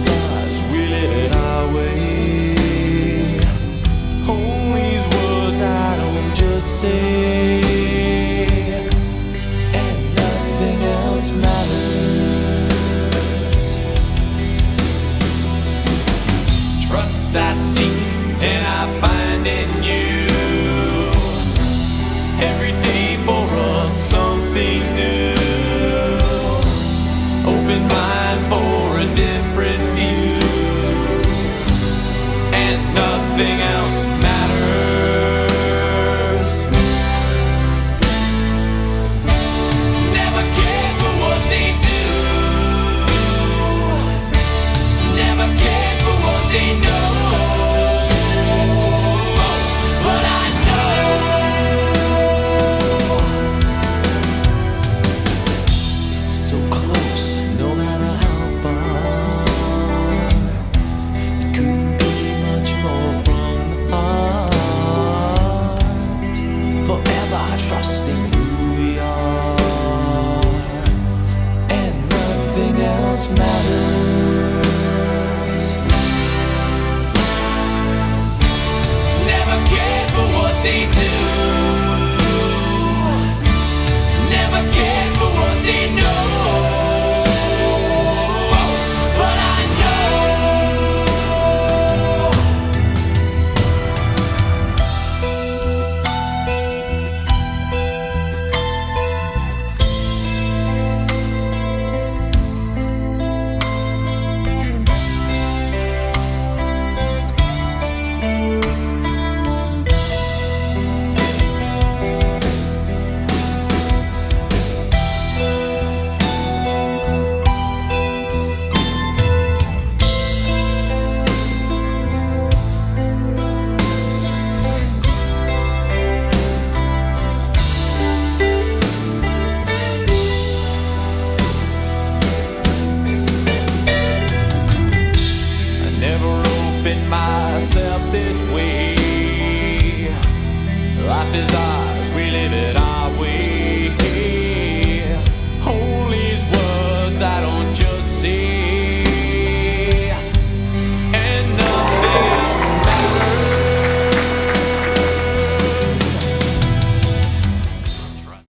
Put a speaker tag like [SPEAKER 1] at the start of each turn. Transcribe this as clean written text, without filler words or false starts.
[SPEAKER 1] is ours, we live it our way. All these words I don't just say, and nothing else matters. Trust I seek and I find in you. Every day for us something new. Open mind for a different view, and nothing else matters. Never cared for what they do. Never cared for what they know. But I know so close, no matter how far. It couldn't be much more from the heart. Forever trusting who we are, and nothing else matters. Never cared for what they do. Never cared for what they know. But I know I never opened myself this way. Life is ours, we live it our way.